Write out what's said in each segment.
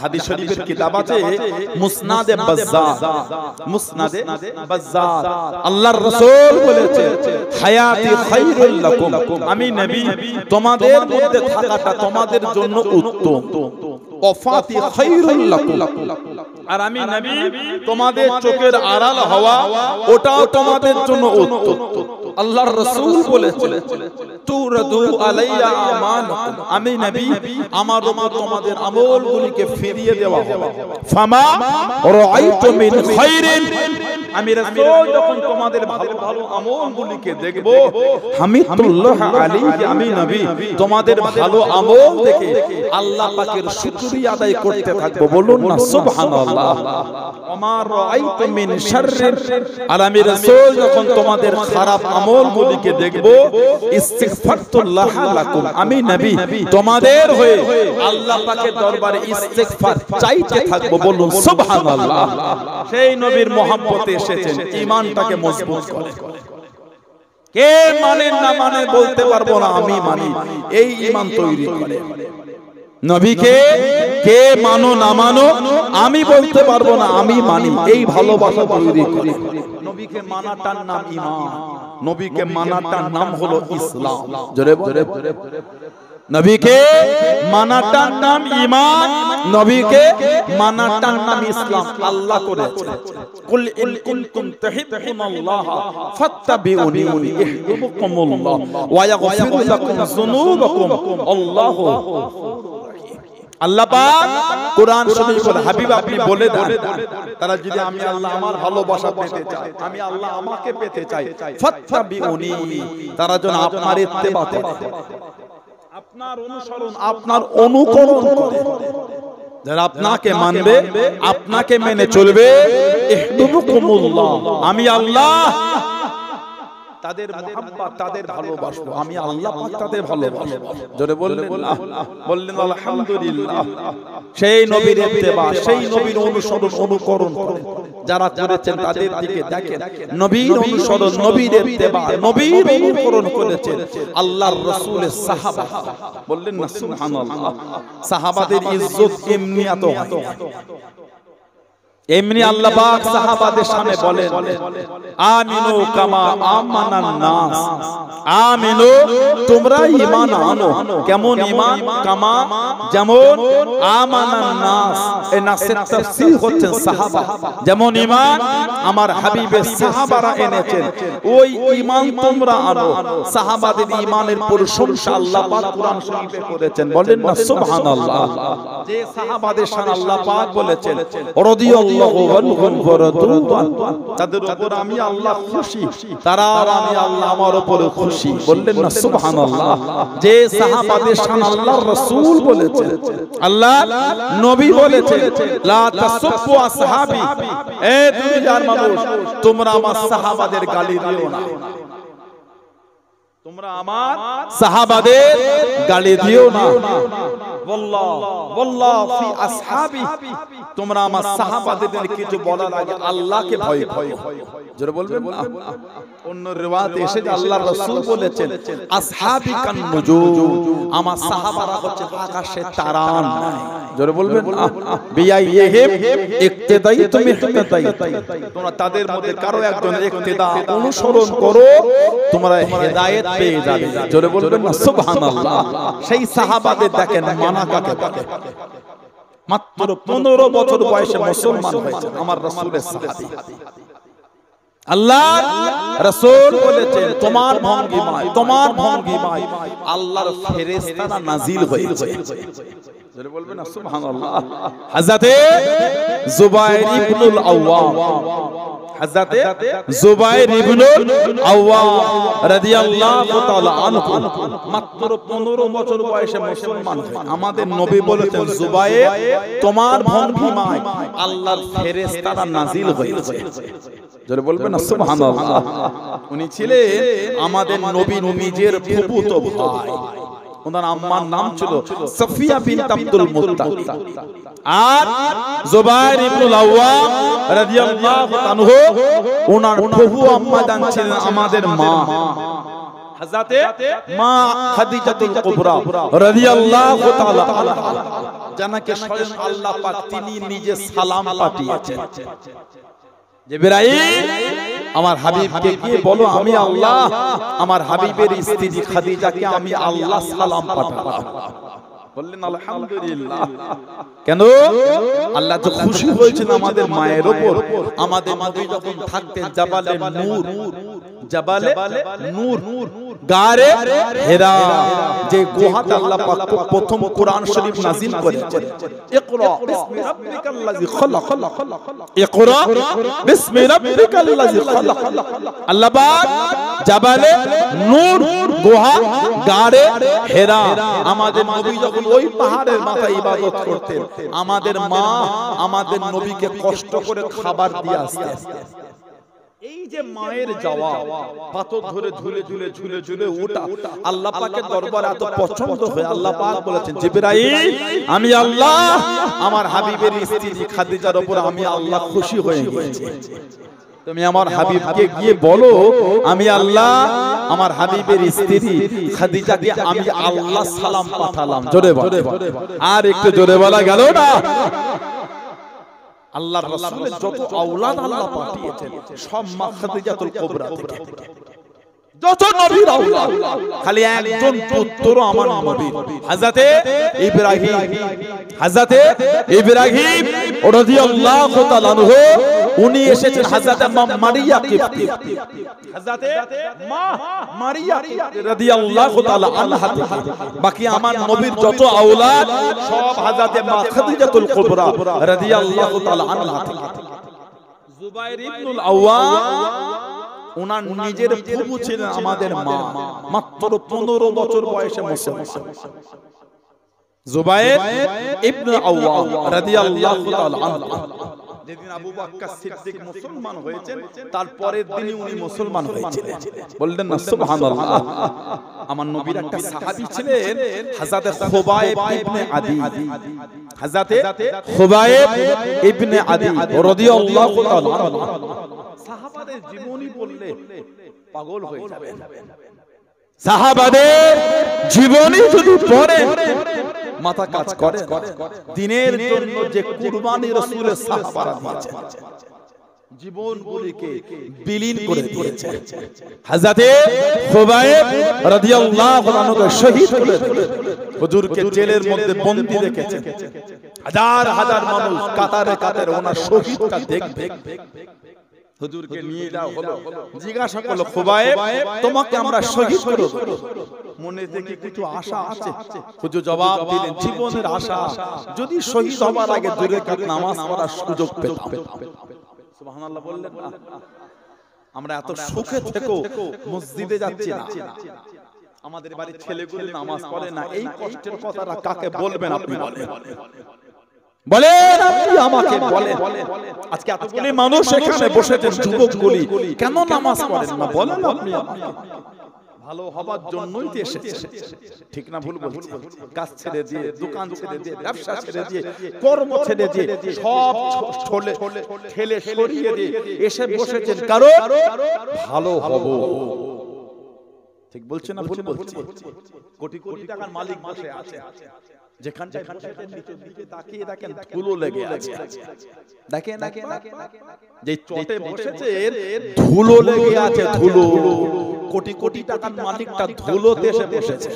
হাদিস শরীফের কিতাব আছে মুসনাদে বাজ্জার আল্লাহর রাসূল বলেছেন হায়াতি খায়রুল লাকুম, আমি নবী তোমাদের মধ্যে থাকাটা তোমাদের জন্য উত্তম, ওয়াফাতি খায়রুল লাকুম, আর আমি নবী তোমাদের চোখের আড়াল হওয়া ওটাও তোমাদের জন্য উত্তম। আল্লাহর রাসূল বলেছেন তুরাদু আলাইয়া আমানুকুম, আমি নবী আমার উপর তোমাদের আমলগুলিকে ফিরিয়ে দেওয়া হবে। ফামা রাআইতু মিন খায়রিন, আমি রাসূল যখন তোমাদের ভালো ভালো আমলগুলিকে দেখব, হামিদুল্লাহ আলাইহি, আমি নবী তোমাদের ভালো আমল দেখে আল্লাহ পাকের শুকরিয়া আদায় করতে থাকব। বলুন না সুবহানাল্লাহ। ওমা রাআইতু মিন শাররিন, আর আমি রাসূল যখন তোমাদের খারাপ আমলগুলিকে দেখব, ইস্তিগফারতুল্লাহ লাকুম, আমি নবী তোমাদের হয়ে আল্লাহ পাকের দরবারে ইস্তিগফার চাইতে থাকব। বলুন সুবহানাল্লাহ। সেই নবীর মহব্বতে এসেছেন ঈমানটাকে মজবুত করে। কে মানেন না মানেন বলতে পারবো না, আমি মানি, এই ঈমান তৈরি করে। নবীকে কে মানো না মানো আমি বলতে পারবো না, আমি মানি, এই ভালোবাসা তৈরি করে। নবীকে মানাটার নাম ঈমান, নবীকে মানাটার নাম হলো ইসলাম। জোরে জোরে নবীকে মানাটার নাম ঈমান, নবীকে মানাটার নাম ইসলাম। আল্লাহ করেছে কুল ইন কুনতুম তুহিব্বুনাল্লাহ ফাত্তাবিউনি ইউহিব্বুকুমুল্লাহ ওয়া ইয়াগফির লাকুম যুনুবাকুম আল্লাহু। আল্লাহ পাক কোরআন শরীফে বলে, হাবিব আপনি বলে দেন তারা যদি আমি আল্লাহ আমার ভালোবাসা পেতে চাই, আমি আল্লাহ আমাকে পেতে চাই, ফাত্তাবিউনি, তারা যেন আপনার ইত্তেবা করে, আপনার অনুসরণ, আপনার অনুকরণ করে। যারা আপনাকে মানবে, আপনাকে মেনে চলবে, ইহদিবুকুমুল্লাহ, আমি আল্লাহ তাদের মুহাব্বত, তাদের ভালোবাসবো, আমি আল্লাহ পাক তাদের ভালোবাসবো। জোরে বললেন আলহামদুলিল্লাহ। সেই নবীর ইত্তেবা, সেই নবীর অনুসরণ অনুকরণ করে যারা করেছেন তাদের দিকে দেখেন। নবীর অনুসরণ, নবীর ইত্তেবা, নবীর অনুকরণ করেছেন আল্লাহর রাসূলের সাহাবা। বললেন না সুবহানাল্লাহ। সাহাবাদের ইজ্জত এমনি এত হয়, এমনি আল্লাহ পাক সাহাবাদের সামনে বলেন আমিনু কামা আমানান নাস, আমিনু তোমরা ঈমান আনো। কেমন ঈমান? কামা, যেমন, আমানান নাস, এই নাসের তাফসীর হচ্ছেন সাহাবা। যেমন ঈমান আমার হাবিবের সাহাবারা এনেছেন, ওই ঈমান তোমরা আনো। সাহাবাদের ঈমানের প্রশংসা আল্লাহ পাক কোরআন শরীফে করেছেন। বলেন না সুবহানাল্লাহ। যে সাহাবাদের সামনে আল্লাহ পাক বলেছেন রাদিয়াল্লাহু তাদের উপর আমি আল্লাহ খুশি, তারা আমি আল্লাহ আমার উপর খুশি। বললেন না সুবহানাল্লাহ। যে সাহাবাদের শান আল্লাহর রাসূল বলেছেন, আল্লাহ নবী বলেছেন লা তাসুব্বু আসহাবি, এ দুনিয়ার মানুষ তোমরা আমার সাহাবাদের গালি দিও না, তোমরা আমার সাহাবাদের গালি দিও না। ওয়াল্লাহ ফি আসহাবি, তোমরা আমার সাহাবাদের কিছু বলার আগে আল্লাহকে ভয় করো। জোরে বলবেন না। অন্য রিওয়ায়াতে এসেছে আল্লাহর রাসূল বলেছেন আসহাবি কান নুজুম, আমার সাহাবারা হচ্ছে আকাশের তারা। জোরে বলবেন না। বিয়াইহিম ইক্তিদাইতু ইহতিদাইতু, তোমরা তাদের মধ্যে কারো একজনের ইক্তিদা অনুসরণ করো, তোমরা হেদায়েত পেয়ে যাবে। জোরে বলবেন না সুবহানাল্লাহ। সেই সাহাবাদের দেখেন মানা কাকে বলে। মাত্র 15 বছর বয়সে মুসলমান হয়েছে আমার রাসূলের সাহাবী। আল্লাহ রাসূল বলেছেন তোমার ভঙ্গিমায়, তোমার ভঙ্গিমায় আল্লাহর ফেরেশতারা নাজিল হয়েছে। জোরে বলবেন না সুবহানাল্লাহ। হযরতে জুবাইর ইবনুল আওয়াম, হযরতে জুবাইর ইবনুল আওয়াম রাদিয়াল্লাহু তাআলা আনহু মাত্র 15 বছর বয়সে মুসলমান হয়। আমাদের নবী বলেছেন জুবাইর তোমার ভঙ্গিমায় আল্লাহর ফেরেশতারা নাজিল হয়েছে। জোরে বলবেন না সুবহানাল্লাহ। উনি ছিলেন আমাদের নবী নিজের ফুফুতো ভাই, ওনার আম্মার নাম ছিল সাফিয়া বিনত আব্দুল মুত্তালিব। আর জুবাইর ইবনুল আওয়াম রাদিয়াল্লাহু আনহু ওনার ফুফু আম্মা জান ছিলেন আমাদের মা হযরতে মা খাদিজাতুল কুবরা রাদিয়াল্লাহু তাআলা আনহা জানাকে স্বয়ং আল্লাহ পাক তিনি নিজে সালাম পাঠিয়েছেন। জিবরাইল আমার হাবিবকে গিয়ে বলো আমি আল্লাহ আমার হাবিবের স্ত্রী খাদিজাকে আমি আল্লাহ সালাম পাঠালাম। বললেন আলহামদুলিল্লাহ। কেন? আল্লাহ তো খুশি হয়েছেন আমাদের মায়ের উপর। আমাদের নবী যখন থাকতেন জাবালে নূর, জাবালে নূর গারে হেরা, যে গুহাতে আল্লাহ পাক প্রথম কোরআন শরীফ নাযিল করেছেন। ইকরা বিসমি রাব্বিকাল্লাযী খালাক, ইকরা বিসমি রাব্বিকাল্লাযী খালাক। আল্লাহ পাক জাবালে নূর গুহা গারে হেরা, আমাদের নবী যখন ওই পাহাড়ের মাথায় ইবাদত করতেন, আমাদের মা আমাদের নবীকে কষ্ট করে খাবার দিয়ে আসতেন। এই যে মায়ের যাওয়া, পাথর ধরে ঝুলে ঝুলে ঝুলে ঝুলে ওঠা আল্লাহ পাকের দরবারে এত পছন্দ হয়ে আল্লাহ পাক বলেছেন জিবরাইল আমি আল্লাহ আমার হাবিবের স্ত্রী খাদিজার উপর আমি আল্লাহ খুশি হয়ে গেছি। তুমি আমার হাবিবকে গিয়ে বলো আমি আল্লাহ আমার হাবিবের স্ত্রী খাদিজাকে আমি আল্লাহ সালাম পাঠালাম। জোরে বলো, আর একটু জোরে বলা গেল না? আল্লাহর রাসূলের যত আওলাদ আল্লাহ পাঠিয়েছেন সব মা খাদিজাতুল কুবরা থেকে। যত নবীর আওলাদ খালি একজন পুত্র আমার নবী হযরতে ইব্রাহিম, হযরতে ইব্রাহিম রাদিয়াল্লাহু তাআলা আনহু উনি এসেছেন হযরতে মারিয়া কিপ্তি, হযরতে মা মারিয়া রাদিয়াল্লাহু তাআলা আনহা থেকে। বাকি আমার নবীর যত আওলাদ সব হযরতে মা খাদিজাতুল কুবরা রাদিয়াল্লাহু তাআলা আনহা থেকে। জুবাইর ইবনুল আওয়াম ওনার নিজের ফুফু ছিলেন আমাদের মা, মাত্র 15 বছর বয়সে মুসলমান। জুবাইর ইবনে আওয়াম রাদিয়াল্লাহু তাআলা আনহু যেদিন আবু বকর সিদ্দিক মুসলমান হয়েছেন তার পরের দিনই উনি মুসলমান হয়েছিলেন। বললেন না সুবহানাল্লাহ। আমার নবীর একটা সাহাবী ছিলেন হযরতে খুবাইব ইবনে আদি, হযরতে খুবাইব ইবনে আদি রাদিয়াল্লাহু তাআলা আনহু। সাহাবাদের জীবনী বললে পাগল হয়ে যাবেন। সাহাবাদের জীবনী যদি পড়ে মাথা কাজ করে। দিনের জন্য যে কুরবানি রাসূলের সাহাবারা দিয়েছেন, জীবনগুলিকে বিলীন করে দিয়েছেন। হযরতে খুবাইব রাদিয়াল্লাহু আনহু শহীদ করে হুজুরকে জেলের মধ্যে বন্দী রেখেছেন। হাজার হাজার মানুষ কাতারে কাতারে ওনার শহীদটা দেখবে। হুজুরকে নিয়ে যাওয়া হলো, জিজ্ঞাসা করলো খুবাইব তোমাকে আমরা শহীদ করব, মনে থেকে কিছু আশা আছে? হুজুর জবাব দিলেন জীবনের আশা যদি শহীদ হবার আগে দুই রাকাত নামাজ পড়ার সুযোগ পেতাম। সুবহানাল্লাহ বললেন না? আমরা এত সুখে থেকেও মসজিদে যাচ্ছি না, আমাদের বাড়ির ছেলেগুলো নামাজ পড়ে না, এই কষ্টের কথাটা কাকে বলবেন আপনি বলেন? বলেন আপনি আমাকে বলেন। আজকে এতগুলি মানুষ এখানে বসেছেন যুবকগুলি, কেন নামাজ পড়েন না বলেন আপনি আমাকে? ভালো হবার জন্যই তো এসেছে, ঠিক না ভুল বলছি? কাজ ছেড়ে দিয়ে, দোকান ছেড়ে দিয়ে, ব্যবসা ছেড়ে দিয়ে, কর্ম ছেড়ে দিয়ে, সব ঠেলে সরিয়ে দিয়ে এসে বসেছেন কারণ ভালো হব। ঠিক বলছেন না ভুল বলছি? কোটি কোটি টাকার মালিক বসে আছে, যেখানটায় বসেছেন নিচের দিকে তাকিয়ে দেখেন ধুলো লেগে আছে। দেখেন দেখেন যে চটে বসেছেন ধুলো লেগে আছে, ধুলো। কোটি কোটি টাকার মালিকটা ধুলোতে এসে বসেছে।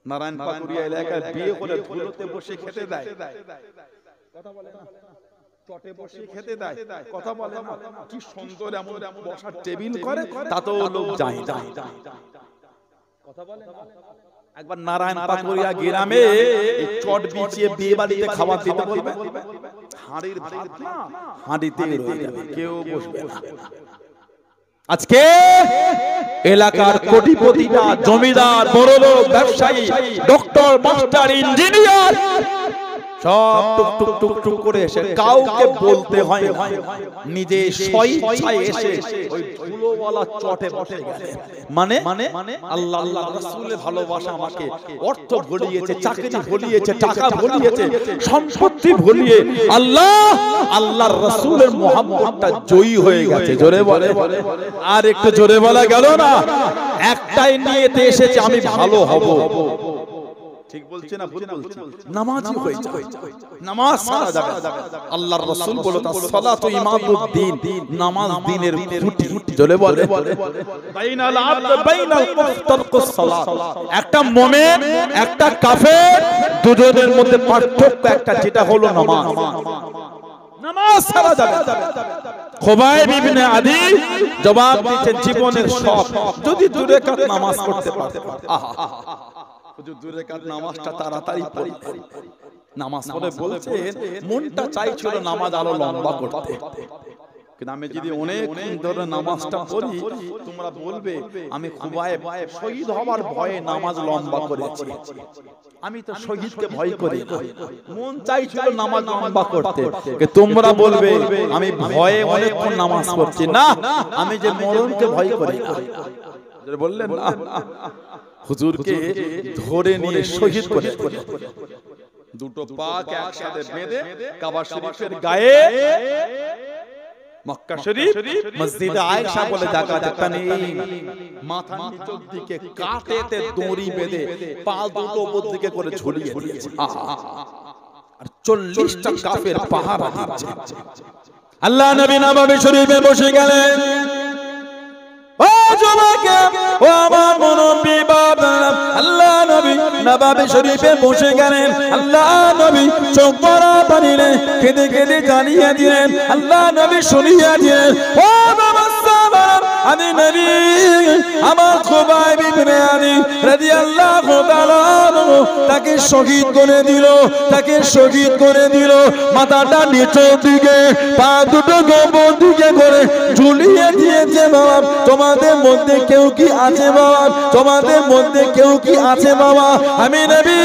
নারায়ণ পাকুড়িয়া এলাকায় বিয়ে করে ধুলোতে বসে খেতে দেয়, কথা বলে না? চটে বসে খেতে দেয়, কথা বলে না? কি সুন্দর এমন বসার টেবিল করে, তাতেও লোক যায় না, কথা বলে না? একবার নারায়ণ পাকুড়িয়া গ্রামে চট বিছিয়ে বিয়ে বাড়িতে খাবার দিতে বলবে, হাঁড়ির ভাত না হাঁড়িতে রয়ে যাবে, কেউ বসবে না। আজকে এলাকার কোটিপতিরা, জমিদার, বড়লোক, ব্যবসায়ী, ডক্টর, মাস্টার, ইঞ্জিনিয়ার সব টুক টুক টুক টুক করে এসে কাউকে বলতে হয় না, নিজে স্বইচ্ছায় এসে ওই ধুলোওয়ালা চটে বসে গেছে। মানে আল্লাহ আল্লাহ রাসূলের ভালোবাসা আমাকে অর্থ ভুলিয়েছে, চাকরি ভুলিয়েছে, টাকা ভুলিয়েছে, সম্পত্তি ভুলিয়ে আল্লাহ আল্লাহর রাসূলের মহব্বতটা জয়ী হয়ে গেছে। জোরে বলে, আর একটু জোরে বলা গেল না? একটাই নিয়েতে এসেছে, আমি ভালো হব। ঠিক বলছি না ভুল বলছি? নামাজি হয়ে যাবে, নামাজ সারা যাবে। আল্লাহর রাসূল বলে তা সালাতু ইমাদুদ্দিন, নামাজ দ্বীনের খুঁটি। জোরে বলে, বাইনাল আবদ বাইনাল মুফতারকুস সালাত। একটা মুমিন একটা কাফের দুজনের মধ্যে পার্থক্য একটা, যেটা হলো নামাজ। নামাজ সারা যাবে। খুবাইব ইবনে আদি জবাব দিচ্ছেন জীবনের সব, যদি 2 রাকাত নামাজ পড়তে পারতে। আহা, হুজুর 2 রাকাত নামাজটা তাড়াতাড়ি পড়ি। নামাজ পড়ে বলছেন মনটা চাইছিল নামাজ আরো লম্বা করতে, কিন্তু আমি যদি অনেক ধরে নামাজটা পড়ি তোমরা বলবে আমি খুবাইব শহীদ হওয়ার ভয়ে নামাজ লম্বা করেছি। আমি তো শহীদকে ভয় করি না, মন চাইছিল নামাজ লম্বা করতে, তোমরা বলবে আমি ভয়ে অনেকক্ষণ নামাজ পড়ছি। না, আমি যে মরণকে ভয় করি না। বললেন না, হুজুরকে ধরে নিয়ে শহীদ করে দুটো পাক একসাথে বেঁধে কাবা শরীফের গায়ে, মক্কা শরীফ মসজিদে আয়েশা বলে জায়গা দেখতে নেই, মাথা নিচের দিকে কাটেতে দড়ি বেঁধে পা দুটো উপর দিকে করে ঝুলিয়ে দিয়েছে। আর 40টা কাফের পাহারা দিচ্ছে। আল্লাহ নবী নববী শরীফে বসে গেলেন। ও জমাকে, ও আমার মুরব্বি বাবা, আল্লাহ নবী নববী শরীফে বসে গেলেন। আল্লাহ নবী চোখ ভরা পানিতে কেঁদে কেঁদে জানিয়ে দিলেন, আল্লাহ নবী শুনিয়ে দিলেন, ও বাবা সাহাবারা, আমি নবী আমার খুবাইব ইবনে আদি রাদিয়াল্লাহু তাআলা তাকে শহীদ করে দিল, তাকে শহীদ করে দিল। মাথাটা নিচের দিকে, পা দুটো গোবর দিকে করে ঝুলিয়ে দিয়েছে। বাবা তোমাদের মধ্যে কেউ কি আছে বাবা? তোমাদের মধ্যে কেউ কি আছে বাবা? আমি নবী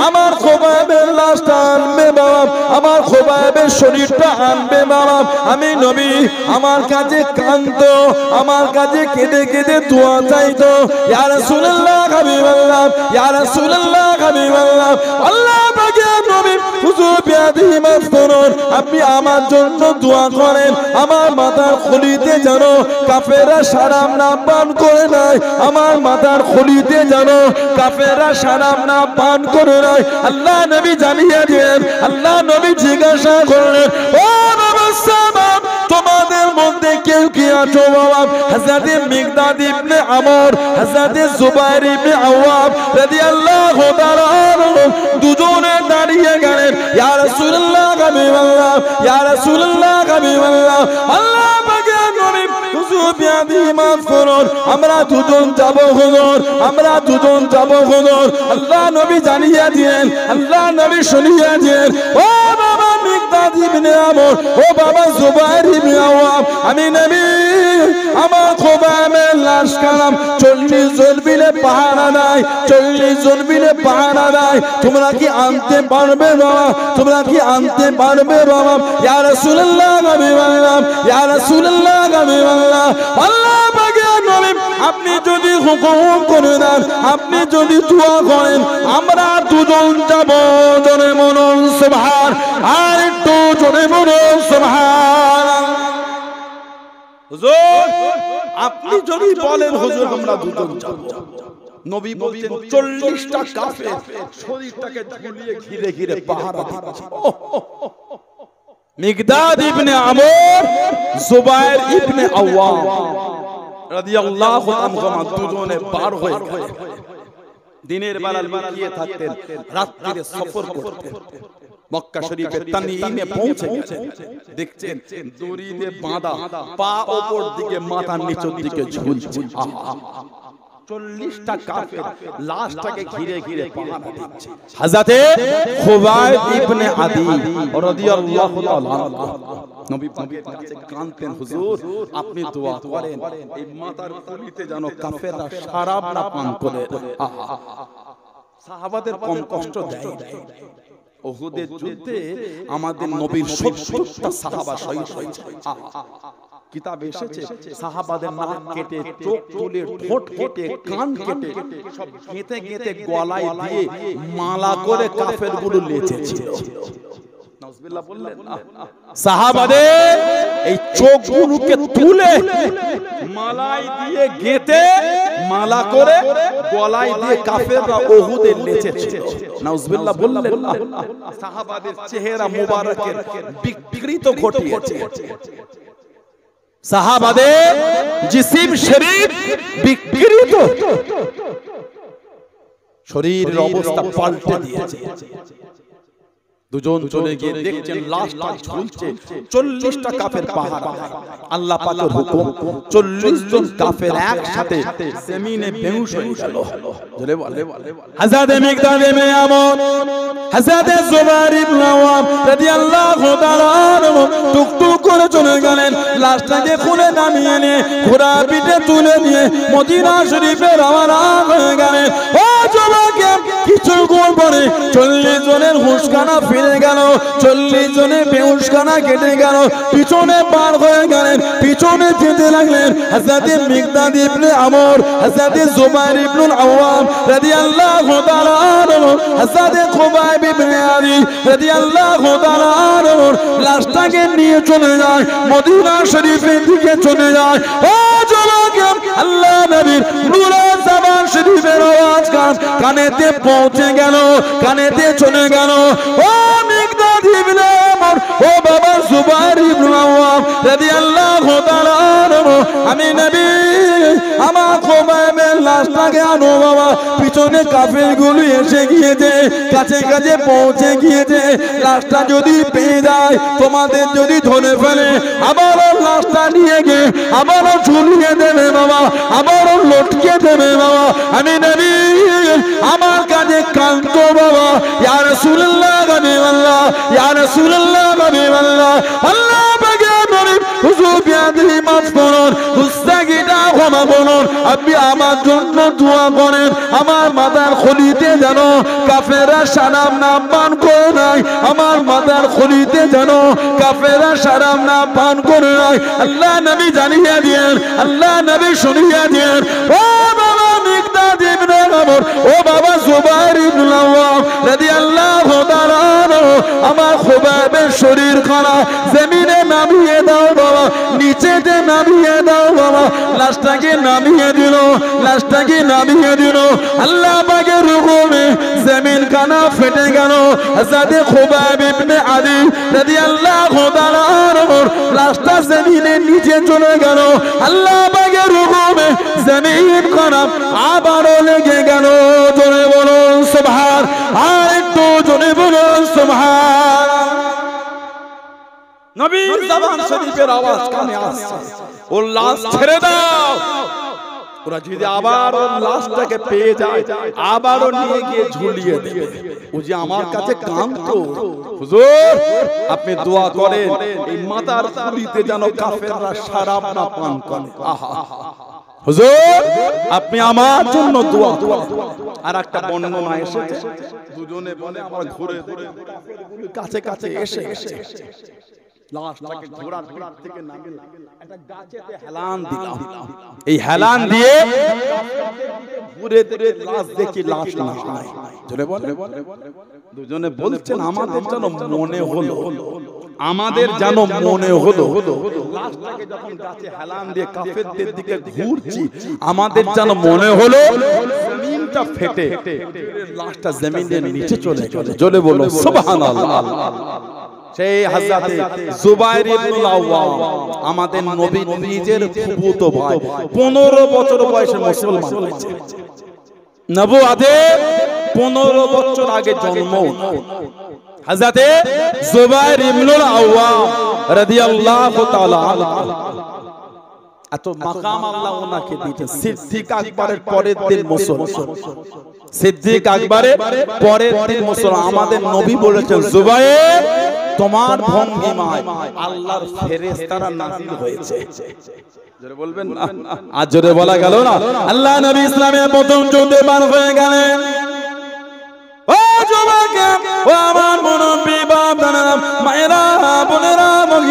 আমার খুবাইবের লাশটা আনবে বাবা, আমার খুবাইবের শরীরটা আনবে বাবা। আমি নবী আমার কাছে কাঁদতো, আমার কাছে কেঁদে কেঁদে দোয়া চাইতো, ইয়া রাসূলুল্লাহ হাবিবাল্লাহ, ইয়া রাসূলুল্লাহ হাবিবাল্লাহ, আল্লাহ পাকের নবী হুজুর বিয়াদি মাফ করুন, আপনি আমার জন্য দোয়া করেন। আমার মাথার খুলিতে যেন কাফেররা সারাম না পান করে নাই, আমার মাথার খুলিতে যেন কাফেররা সারাম না পান করে নাই। আল্লাহ নবী জানিয়ে দিলেন। আল্লাহ নবী জিজ্ঞাসা করলেন, ও বাবা সাহাবা, তোমাদের মধ্যে কেউ কি আছো বাবা? হযরত মিকদাদ ইবনে আমর, হযরত জুবাইর ইবনে আওয়াম রাদিয়াল্লাহু তাআলা দুজনে দাঁড়িয়ে গেলেন, ইয়া রাসূলুল্লাহ হাবিবাল্লাহ, ইয়া রাসূলুল্লাহ হাবিবাল্লাহ, আল্লাহ পাকের নবী হুজুর বিয়াদি মাফ করুন, আমরা দুজন যাব হুজুর, আমরা দুজন যাব হুজুর। আল্লাহ নবী জানিয়ে দিলেন, আল্লাহ নবী শুনিয়ে দিলেন, ও বাবা মিকদাদ ইবনে আমর, ও বাবা জুবাইর ইবনে আওয়াম, আমি নবী আমার খুবাইবের লাশ কালাম 40 জন মিলে পাহারা দেয়, 40 জন মিলে পাহারা দেয়। তোমরা কি আনতে পারবে বাবা? তোমরা কি আনতে পারবে বাবা? ইয়া রাসূলুল্লাহ হাবিবাল্লাহ, ইয়া রাসূলুল্লাহ হাবিবাল্লাহ, আল্লাহ পাকের নবী আপনি যদি হুকুম করে দেন, আপনি যদি দোয়া করেন, আমরা দুজন যাব। জোরে বলুন সুবহান, আর একটু জোরে বলুন সুবহান। হুজুর আপনি যদি বলেন হুজুর আমরা দুজন যাব, নবী বলছেন 40টা কাফের শরীরটাকে ঝুলিয়ে ঘিরে ঘিরে পাহারা দিচ্ছে। মিকদাদ ইবনে আমর, জুবাইর ইবনে আওয়াম রাদিয়াল্লাহু আনহুমা দুজনে পার হয়ে গেলেন। দিনের বেলা লুকিয়ে থাকতেন, রাত্রিরে সফর করতেন। মক্কা শরীফের তানঈমে পৌঁছে গেছেন, দেখছেন দড়ি দিয়ে বাঁধা, পা উপর দিকে মাথা নিচের দিকে ঝুলছে। 40টা কাফের লাশটাকে ঘিরে ঘিরে পাহারা দিচ্ছে। হযরত খুবাইব ইবনে আদি রাদিয়াল্লাহু তাআলা নবী পাকের কাছে কাঁদতেন, হুজুর আপনি দোয়া করেন এই মাথার খুলিতে যেন কাফেররা শরাব না পান করে। সাহাবাদের কম কষ্ট দেয়, উহুদের যুদ্ধে আমাদের নবীর 70টা সাহাবা শহীদ হয়েছে। কিতাবে এসেছে সাহাবাদের নাক কেটে, চোখ তুলে, ঠোঁট কেটে, কান কেটে সব গেঁথে গেঁথে গলায় দিয়ে মালা করে কাফেরগুলো লেচেছিল। নাউজুবিল্লাহ বললেন না। সাহাবাদের এই চোখগুলোকে তুলে মালাই দিয়ে গেঁথে মালা করে গলায় দিয়ে কাফেররা উহুদে লেচেছিল। নাউজুবিল্লাহ বললেন না। সাহাবাদের চেহারা মুবারকের বিকৃত ঘটিয়েছে। সাহাবাদের জিসিম শরীর বিকৃত, শরীরের অবস্থা পাল্টে দিয়েছে। দুজন চলে গিয়ে দেখছেন লাশটা ঝুলছে, 40টা কাফের পাহারা। আল্লাহ পাকের হুকুম 40 জন কাফের একসাথে জমিনে বেহুশ হয়ে গেল। জোরে বলে হযরত মিকদাদ ইবনে আমর, হযরত জুবাইর ইবনে আওয়াম রাদিয়াল্লাহু তাআলা আনহু টুকটুক করে চলে গেলেন। লাশটাকে খুলে নামিয়ে নিয়ে ঘোড়া পিঠে তুলে নিয়ে মদিনা শরীফে রওনা হয়ে গেলেন। ও যুবকে কিছুক্ষণ পরে 40 জনের হুঁশখানা ফিরে গেল, 40 জনের বেহুশখানা কেটে গেল, পিছনে পার হয়ে গেলেন, পিছনে যেতে লাগলেন। হযরত মিকদাদ ইবনে আমর, হযরত জুবাইর ইবনে আওয়াম রাদিয়াল্লাহু তাআলা আনহু, হযরত খুবাইব ইবনে আলী রাদিয়াল্লাহু তাআলা আনহু লাশটাকে নিয়ে চলে যায়, মদিনা শরীফের দিকে চলে যায়। ও যুবক, আল্লাহ নবীর নূরে জামান শরীফের আওয়াজ কানেতে পৌঁছে গেল, কানেতে চলে গেল। ও মিকদাদ ইবনে আমর, ও বাবা জুবাইর ইবনে আওয়াম রাদিয়াল্লাহু তাআলা আনহু, আমি নবী আমার খুবাইবের লাশটাকে আনো বাবা। পিছনে কাফেরগুলো এসে গিয়েছে, কাছে কাছে পৌঁছে গিয়েছে। লাশটা যদি পেয়ে যায়, তোমাদের যদি ধরে ফেলে, আবারও লাশটা নিয়ে গিয়ে আবারও ঝুলিয়ে দেবে বাবা, আবারও লটকে দেবে বাবা। আমি নবী আমার কাছে কাঁদতো বাবা, ইয়া রাসূলুল্লাহ হাবিবাল্লাহ, ইয়া রাসূলুল্লাহ হাবিবাল্লাহ। আল্লাহ পাকের নবী হুজুর বিয়াদি মাফ করুন, গুস্তাখিটা ক্ষমা করুন। আপনি আমার জন্য দোয়া করেন, আমার মাথার খলিতে যেন কাফেররা সালাম না পান করে নাই, আমার মাথার খলিতে যেন কাফেররা সালাম না পান করে নাই। আল্লাহ নবী জানিয়ে দিয়েন, আল্লাহ নবী শুনিয়ে দিয়েন। ও বাবা মিকদাদ ইবনে আমর, ও বাবা জুবাইর ইবনে আওয়াম রাদিয়াল্লাহু তাআলা আনহু, আমার খুবাইবের শরীর খানা জমিনে নামিয়ে দাও বাবা, নিচেতে নামিয়ে দাও বাবা। লাশটাকে নামিয়ে দিল, লাশটাকে নামিয়ে দিল। আল্লাহ পাকের হুকুমে জমিন খানা ফেটে গেল। হযরত খুবাইব ইবনে আলী রাদিয়াল্লাহু তাআলা আনহু লাশটা জমিনের নিচে চলে গেল। আল্লাহ পাকের হুকুমে জমিন খানা আবারও লেগে গেল। জোরে বলুন সুবহান, আর একটু জোরে বলুন সুবহান। নবীর জামান শরীফের আওয়াজ কানে আসছে, ও লাশ ছেড়ে দাও। ওরা যদি আবার লাশটাকে পেয়ে যায়, আবারও নিয়ে গিয়ে ঝুলিয়ে দেবে। ও যে আমার কাছে কাঁদতো, হুজুর আপনি দোয়া করেন এই মাথার খুলিতে যেন কাফেররা শরাব না পান করে। আহা হুজুর আপনি আমার জন্য দোয়া করেন। আর একটা বর্ণনা এসেছে, দুজনে বলে আমার ঘুরে ঘুরে কাছে কাছে এসে লাশটাকে ঘোড়ার পিঠ থেকে নামিয়ে একটা গাছেতে হেলান দিলাম। এই হেলান দিয়ে ঘুরে ঘুরে লাশ দেখি, লাশ না নাই। জোরে বলে দুজনে বলছেন আমাদের যেন মনে হলো, আমাদের যেন মনে হলো লাশটাকে যখন গাছে হেলান দিয়ে কাফেরদের দিকে ঘুরছি, আমাদের যেন মনে হলো জমিনটা ফেটে লাশটা জমিনের নিচে চলে গেল। জোরে বলো সুবহানাল্লাহ। সেই হযরত জুবাইর ইবনে আওয়াম আমাদের নবী নিজের ফুফুতো ভাই, 15 বছর বয়সে মুসলমান হয়েছে। নবুয়তে 15 বছর আগে জন্ম হযরত জুবাইর ইবনে আওয়াম রাদিয়াল্লাহু তাআলা আনহু। এত মাকাম আল্লাহ ওনাকে দিয়েছেন। সিদ্দিক আকবরের পরের দিন মুসলমান, সিদ্দিক আকবরের পরের দিন মুসলমান। আমাদের নবী বলেছেন জুবাইর তোমার ভঙ্গিমায় আল্লাহর ফেরেশতারা নাযিল হয়েছে। জোরে বলবেন না, আজ জোরে বলা গেল না। আল্লাহ নবী ইসলামের প্রথম যুদ্ধে বার হয়ে গেলেন। ও যুবক, ও আমার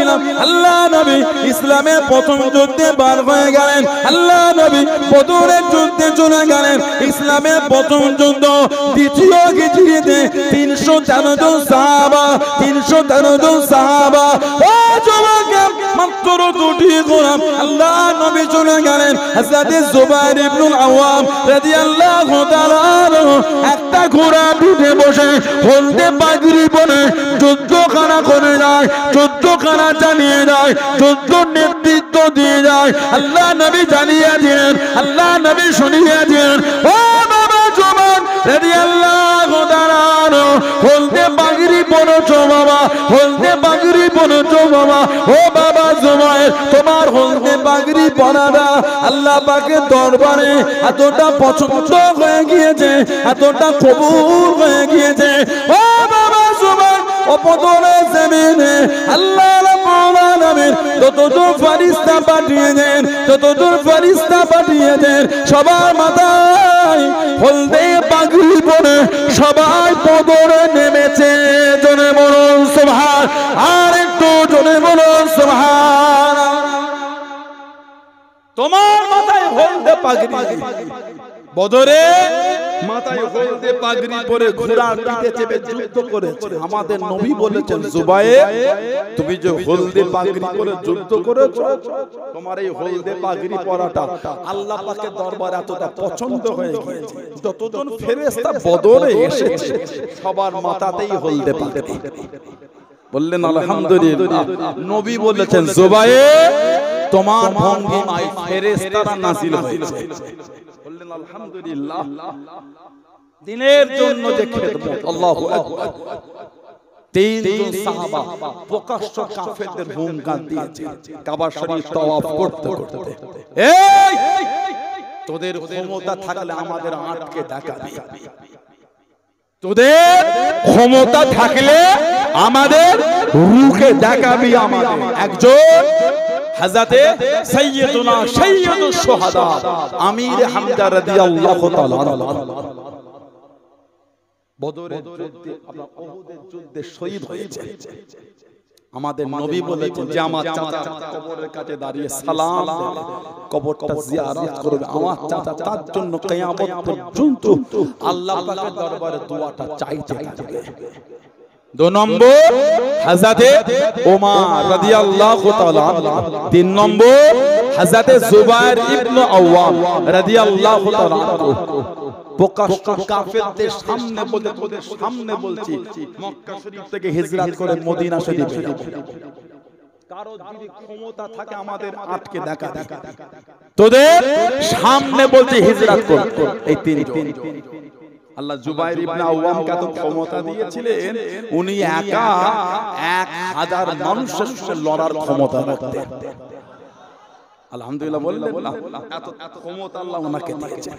গেলাম। আল্লাহ নবী ইসলামের প্রথম যুদ্ধে বার হয়ে গেলেন। আল্লাহ নবী বদরের যুদ্ধে চলে গেলেন। ইসলামের প্রথম যুদ্ধ দ্বিতীয় হিজরিতে 313 জন সাহাবা, 313 জন সাহাবা। ও যুবক, মাত্র দুটি ঘোড়া আল্লাহ নবী চলে গেলেন। হযরত জুবাইর ইবনে আওয়াম রাদিয়াল্লাহু তাআলা একটা ঘোড়া পিঠে বসে হলদে পাগড়ি পরে যুদ্ধখানা করে যায়, যুদ্ধখানা চালিয়ে যায়, যুদ্ধ নেতৃত্ব দিয়ে যায়। আল্লাহ নবী জানিয়ে দিলেন, আল্লাহ নবী শুনিয়ে দিলেন, ও বাবা জুবাইর রাদিয়াল্লাহু তাআলা হলদে পাগড়ি পরেছো বাবা, হলদে পাগড়ি পরেছো বাবা। ও বাবা জুবাইর, তোমার হলদে পাগড়ি পরাটা আল্লাহ পাকের দরবারে এতটা পছন্দ হয়ে গিয়েছে, এতটা কবুল হয়ে গিয়েছে। ও বাবা জুবাইর, ও বদরের জমিনে আল্লাহ রাব্বুল আলামিন যতজন ফেরেশতা পাঠিয়েছেন, যতজন ফেরেশতা পাঠিয়েছেন, সবার মাথায় হলদে পাগড়ি পরে সবাই বদরে নেমেছে। জোরে বলুন সুবহান, আর একটু জোরে বলুন সুবহান। তোমার মাথায় হলদে পাগড়ি, বদরে মাথায় হলদে পাগড়ি পরে ঘোড়ার পিঠে চেপে যুদ্ধ করেছে। আমাদের নবী বলেছেন, জুবাইর তুমি যে হলদে পাগড়ি পরে যুদ্ধ করেছো, তোমার এই হলদে পাগড়ি পরাটা আল্লাহ পাকের দরবারে এতটা পছন্দ হয়ে গিয়েছে, যতজন ফেরেশতা বদরে এসেছে সবার মাথাতেই হলদে পাগড়ি। বললেন আলহামদুলিল্লাহ। নবী বলেছেন, জুবাইর তোমার ভঙ্গিমায় ফেরেশতারা নাজিল হয়েছে। বললেন আলহামদুলিল্লাহ। দিনের জন্য যে খেদমত, আল্লাহু আকবার। তিনজন সাহাবা প্রকাশ্য কাফেরদের হুঙ্কার দিয়েছে কাবা শরীফ তাওয়াফ করতে করতে, এই তোদের ক্ষমতা থাকলে আমাদের আটকে দেখাবি, তোদের ক্ষমতা থাকলে আমাদের রুখে দেখাবি। আমাদের একজন হযরতে সাইয়্যিদুনা সাইয়্যিদুশ শুহাদা আমির হামজা রাদিয়াল্লাহু তাআলা বদরের যুদ্ধে, আপনার উহুদের যুদ্ধে শহীদ হয়েছে। আমাদের নবী বলেছেন যে আমার চাচা কবরের কাছে দাঁড়িয়ে সালাম দেবে, কবরটা জিয়ারত করবে, আমার চাচা তার জন্য কিয়ামত পর্যন্ত আল্লাহ পাকের দরবারে দোয়াটা চাইতে থাকবে। 2 নম্বর হযরতে ওমর রাদিয়াল্লাহু তাআলা, 3 নম্বর হযরতে জুবাইর ইবনে আওয়াম রাদিয়াল্লাহু তাআলা। প্রকাশ্য কাফেরদের সামনে বলে, তোদের সামনে বলছি, মক্কা শরীফ থেকে হিজরত করে মদিনা শরীফে যাবে। কারো যদি ক্ষমতা থাকে আমাদের আটকে দেখা, তোদের সামনে বলছি হিজরত কর। এই তিনজন আল্লাহ জুবাইর ইবনে আওয়ামকে তো ক্ষমতা দিয়েছিলেন, উনি একা 1000 মানুষের সাথে লড়ার ক্ষমতা রাখতেন। আলহামদুলিল্লাহ বললেন না, এত ক্ষমতা আল্লাহ ওনাকে দিয়েছেন।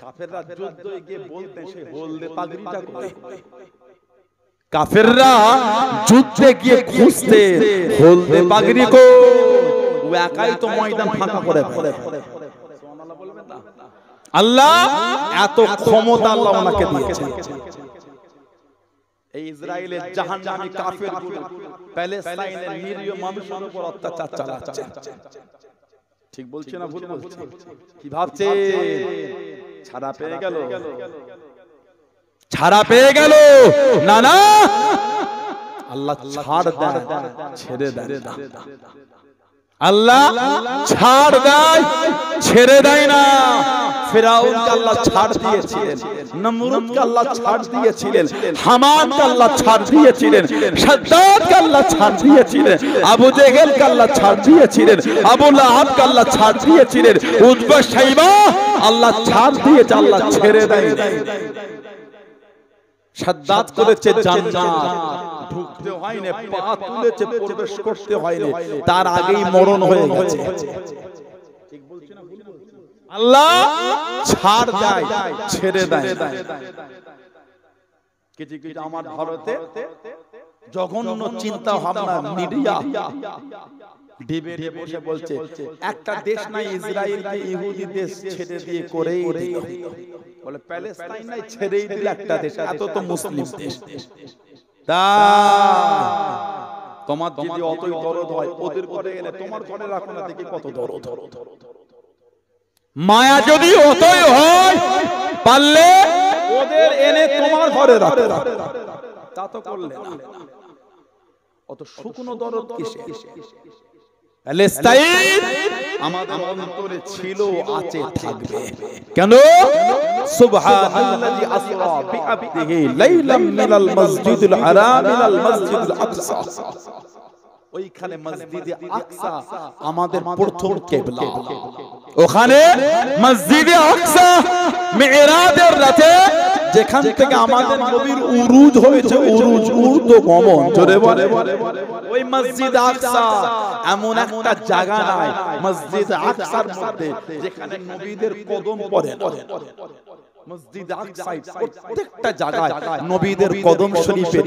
কাফেররা যুদ্ধে গিয়ে বলতে সে হলদে পাগড়িটা কই, কাফেররা যুদ্ধে গিয়ে খুঁজতে হলদে পাগড়ি কো, ও একাই তো ময়দান ফাঁকা করে ফেলে। সুবহানাল্লাহ বলবেন না? আল্লাহ এত ক্ষমতা আল্লাহ ওনাকে দিয়েছেন। এই ইসরায়েলের জাহান্নামী কাফেরগুলো প্যালেস্টাইনের নিরীহ মানুষের উপর অত্যাচার চালাচ্ছে। ঠিক বলছি না ভুল বলছি? কি ভাবছে ছাড়া পেয়ে গেল? ছাড়া পেয়ে গেল না, না, আল্লাহ ছাড় দেয়, ছেড়ে দেয় না। আল্লাহ ছাড় দেয়, ছেড়ে দেয় না। ফিরাউনকে আল্লাহ ছাড় দিয়েছিলেন, নমরুদকে আল্লাহ ছাড় দিয়েছিলেন, হামানকে আল্লাহ ছাড় দিয়েছিলেন, শাদ্দাদকে আল্লাহ ছাড় দিয়েছিলেন, আবু জেহেলকে আল্লাহ ছাড় দিয়েছিলেন, আবু লাহাবকে আল্লাহ ছাড় দিয়েছিলেন, উতবা শাইবা আল্লাহ ছাড় দিয়েছে, আল্লাহ ছেড়ে দেয় না। শাদ্দাদ করেছে জান্নাত, ঢুকতে হয়নি, পা তুলেছে, প্রবেশ করতে হয়নি, তার আগেই মরণ হয়ে গেছে। ঠিক বলছি না ভুল বলছি? আল্লাহ ছাড় দেয়, ছেড়ে দেয়। কিছু কিছু আমার ভারতে জঘন্য চিন্তা ভাবনা মিডিয়া ডিবেটে বসে বলছে একটা দেশ নাই ইসরায়েলকে ইহুদি দেশ ছেড়ে দিয়ে করেই দিল, বলে প্যালেস্টাইন নাই ছেড়েই দিল একটা দেশ, এত তো মুসলিম দেশ। তা তোমার যদি অতই দরদ হয় ওদের ঘরে এনে তোমার ঘরে রাখো না, দেখি কত দরদ। মায়া যদি অতই হয় পারলে ওদের এনে তোমার ঘরে রাখো, তা তো করলে না। অত শুকনো দরদ কিসে? আমাদের অন্তরে ছিল, আছে, থাকবে। কেন? সুবহানাল্লাযী আসরা বিআবদিহি লাইলাম মিনাল মাসজিদিল হারাম ইলাল মাসজিদিল আকসা। ওইখানে মসজিদে আকসা আমাদের প্রথম কিবলা। ওখানে মসজিদে আকসা মিরাজের রাতে যেখান থেকে আমাদের নবীর উরুজ হয়েছে, উরুজ ঊর্ধ্বগমন জোরে বলে, ওই মসজিদ আকসা এমন একটা জায়গা নাই মসজিদ আকসার মধ্যে যেখানে নবীদের কদম পড়ে না। মসজিদ আকসায় প্রত্যেকটা জায়গায় নবীদের কদম শরীফের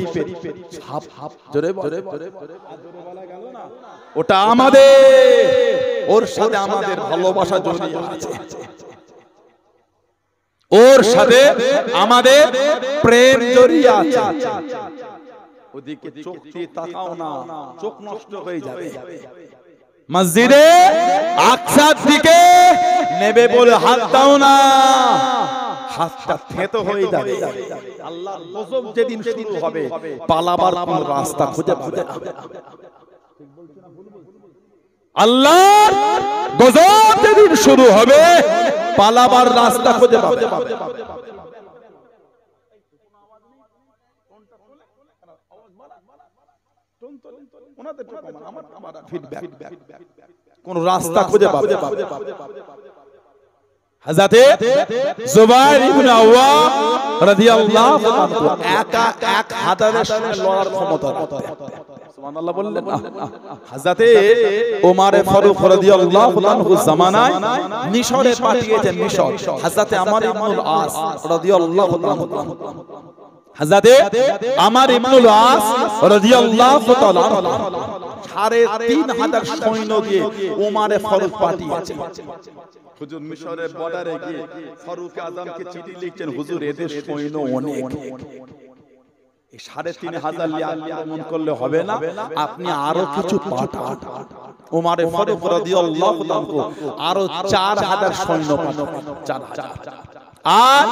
ছাপ জোরে বলে, ওটা আমাদের, ওর সাথে আমাদের ভালোবাসা জড়িয়ে আছে, ওর সাথে আমাদের প্রেম জড়িয়ে আছে। ওদিকে চোখ দিয়ে তাকাও না, চোখ নষ্ট হয়ে যাবে। মসজিদে আকসার দিকে নেবে বলে হাত দাও না, হাতটা থেতো হয়ে যাবে। আল্লাহর গজব যেদিন শুরু হবে পালাবার কোন রাস্তা খুঁজে পাবে না। আল্লাহর গজব যেদিন শুরু হবে পালাবার রাস্তা খুঁজে পাবে। কোন রাস্তা খুঁজে পাবে। হযরতে যুবাইর ইবনে আওয়াম রাদিয়াল্লাহু আনহু একা 1000 এর সঙ্গে লড়ার ক্ষমতা রাখতেন। সুবহানাল্লাহ বললেন না? হযরতে ওমর ফারুক রাদিয়াল্লাহু আনহু জামানায় মিশরে পাঠিয়েছেন, মিশর হযরতে আমর ইবনুল আস রাদিয়াল্লাহু আনহু, হযরতে আমর ইবনুল আস রাদিয়াল্লাহু তাআলা 3500 সৈন্য দিয়ে ওমর ফারুক পাঠিয়েছেন। হুজুর মিশরের বর্ডারে গিয়ে ফারুক আজমকে চিঠি লিখছেন, হুজুর এদের সৈন্য অনেক, 3500 নিয়ে আক্রমণ করলে হবে না, আপনি আরো কিছু পাঠান। ওমর ফারুক রাদিয়াল্লাহু আনহু আরো 4000 সৈন্য পাঠান, 4000। আর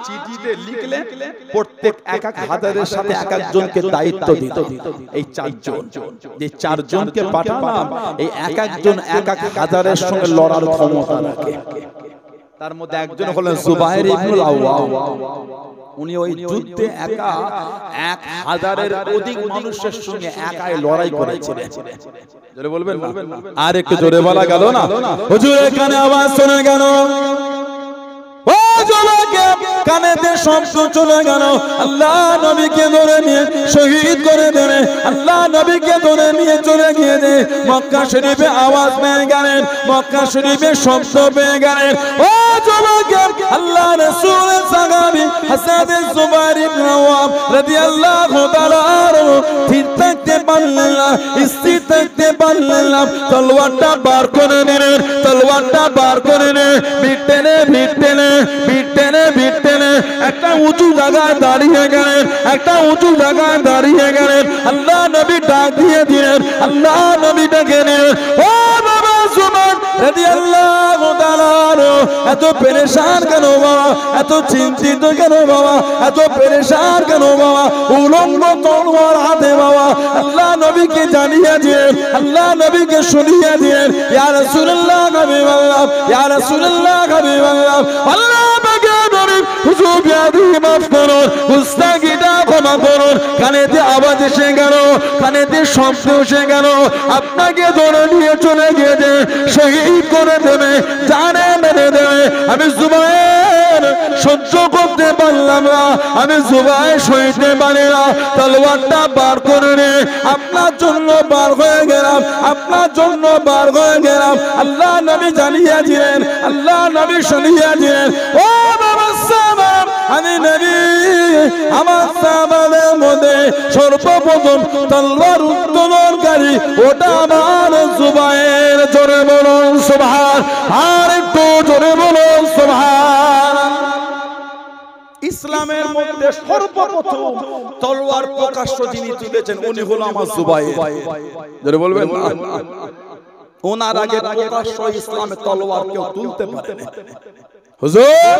চিঠিতে লিখলেন প্রত্যেক 1000 এর সাথে এক একজনকে দায়িত্ব দিত। এই 4 জন, যে 4 জনকে পাঠালাম এই এক একজন 1000 এর সঙ্গে লড়ার ক্ষমতা রাখে। তার মধ্যে একজন হলেন যুবাইর ইবনুল আওয়াম। উনি ওই যুদ্ধে একা 1000 এর অধিক মানুষের সঙ্গে একাই লড়াই করেছিলেন। জোরে বলবেন না? আর একটু জোরে বলা গেল না? হুজুর এখানে আওয়াজ শোনা গেল, ও জোলাকে কানেতে শব্দ চলে গেল। আল্লাহ নবীকে ধরে নিয়ে শহীদ করে দেবে, আল্লাহ নবীকে ধরে নিয়ে চলে গিয়ে দে। মক্কা শরীফে আওয়াজ পেয়ে গেলেন, মক্কা শরীফে শব্দ পেয়ে গেলেন। ও জোলাকে আল্লাহ রাসূলের সাহাবী হযরত যুবাইর ইবনে আওয়াম রাদিয়াল্লাহু তাআলা ঠিক থাকতে পারলেন না, স্থির থাকতে পারলেন না। তলোয়ারটা বার করে নিলেন, তলোয়ারটা বার করে নিয়ে বিটেনে বিটেনে বিটেনে বিটেনে একটা উঁচু জায়গায় দাঁড়িয়ে গেলেন, একটা উঁচু জায়গায় দাঁড়িয়ে গেলেন। আল্লাহ নবী ডাক দিয়ে দিলেন, আল্লাহ নবী ডেকে নিলেন, ও বাবা যুবাইর রাদিয়াল্লাহু তাআলা, এত পেরেশান কেন বাবা, এত চিন্তিত কেন বাবা, এত পেরেশান কেন বাবা? উলঙ্গ তলোয়ার হাতে বাবা আল্লাহ নবীকে জানিয়ে দিলেন, আল্লাহ নবীকে শুনিয়ে দিলেন, ইয়া রাসূলুল্লাহ হাবিবাল্লাহ, ইয়া রাসূলুল্লাহ হাবিবাল্লাহ, আল্লাহ পাকে নবী হুজুর বিয়াদি মাফ করুন, গুস্তাখিটা ক্ষমা করুন। কানেতে আওয়াজ এসে গেল, কানেতে শব্দ এসে গেল, আপনাকে ধরে নিয়ে চলে গিয়েছে, শহীদ করে দেবে, জানে মেরে দেবে। আমি যুবাইর সহ্য করতে পারলাম না, আমি যুবাইর সইতে পারি না। তলোয়ারটা বার করে নে, আপনার জন্য বার হয়ে গেলাম, আপনার জন্য বার হয়ে গেলাম। আল্লাহ নবী জানিয়ে দিলেন, আল্লাহ নবী শুনিয়ে দিলেন, ও বাবা সাহাবা, আমি নবী আমার সাহাবাদের মধ্যে সর্বপ্রথম তলোয়ার উত্তোলনকারী ওটা আমার যুবাইর। জোরে বলুন সুবহান, আর একটু জোরে বলুন সুবহান। ইসলামের মধ্যে সর্বপ্রথম তলোয়ার প্রকাশ্য যিনি তুলেছেন উনি হলো আমার জুবাইর। যারা বলবেন ওনার আগে প্রকাশ্য ইসলামে তলোয়ার কেউ তুলতে পারে না। হুজুর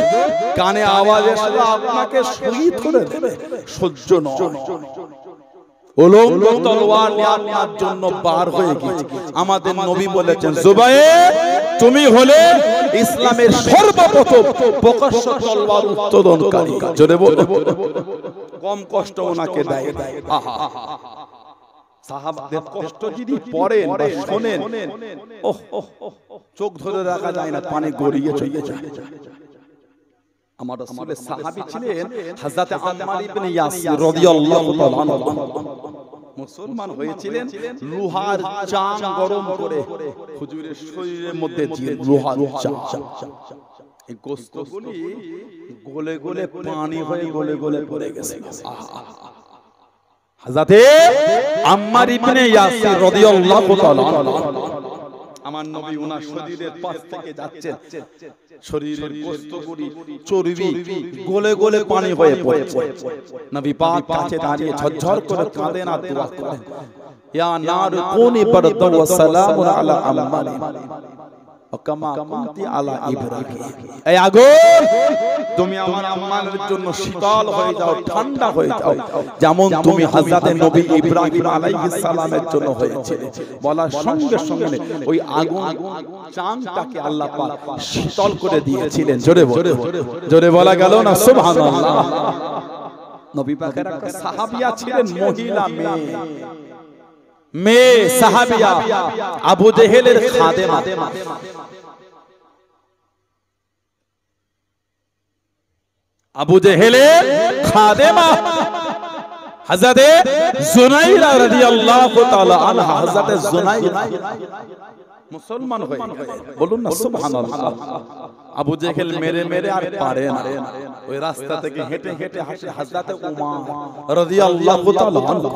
কানে আওয়াজ আসলে আপনাকে শহীদ করে দেবে, সহ্য নয়। উলঙ্গ তলোয়ার নিয়ে আপনার জন্য বার হয়ে গেছে। আমাদের নবী বলেছেন জুবাইর তুমি হলে ইসলামের সর্বপ্রথম প্রকাশ্য তলোয়ার উত্তোলনকারী। জোরে বলো, কম কষ্ট ওনাকে দেয়। আহা সাহাবাদের কষ্ট যদি পড়েন বা শোনেন, ওহ চোখ ধরে রাখা যায় না, পানি গড়িয়ে চলে যায়। আমার রাসূলের সাহাবী ছিলেন হযরত আম্মার ইবনে ইয়াসির রাদিয়াল্লাহু তাআলা আনহু। মুসলমান হয়েছিলেন লোহার চাং গরম করে হুজুরের শরীরের মধ্যে দিয়ে লোহার চাং, এই গোশতগুলি গলে গলে পানি হয়ে গলে গলে পড়ে গেছে। হযরত আম্মার ইবনে ইয়াসির রাদিয়াল্লাহু তাআলা আমার নবী ওনার শরীরের পাশ থেকে যাচ্ছেন, শরীরের গোশতগুলি চর্বি গলে গলে পানি হয়ে পড়েছে। নবী পাক কাছে দাঁড়িয়ে ঝরঝর করে কাঁদেন আর দোয়া করেন, ইয়া নার কুনি বারদান ওয়া সালামুন আলা আম্মার কামা কুনতি আলা ইব্রাহিম। এই আগুন তুমি আমার আম্মার জন্য শীতল হয়ে যাও, ঠান্ডা হয়ে যাও, যেমন তুমি হযরত নবী ইব্রাহিম আলাইহিস সালামের জন্য হয়েছিল। বলার সঙ্গে সঙ্গে ওই আগুন চাঁদটাকে আল্লাহ পাক শীতল করে দিয়েছিলেন। জোরে জোরে বলা গেল না সুবহানাল্লাহ। নবী পাকের একটা সাহাবিয়া ছিলেন, মহিলা মেয়ে সাহাবিয়া, আবু জেহেলের খাদেমা। আবু জেহেলের খাদেমা হযরত জুনাইরা রাদিয়াল্লাহু তাআলা আনহা। হযরত জুনাইরা মুসলমান হয়ে বলুন না সুবহানাল্লাহ। আবু জেহেল মেরে মেরে আর পারে না, ওই রাস্তা থেকে হেঁটে হেঁটে হাসে হযরত উমার রাদিয়াল্লাহু তাআলা আনহু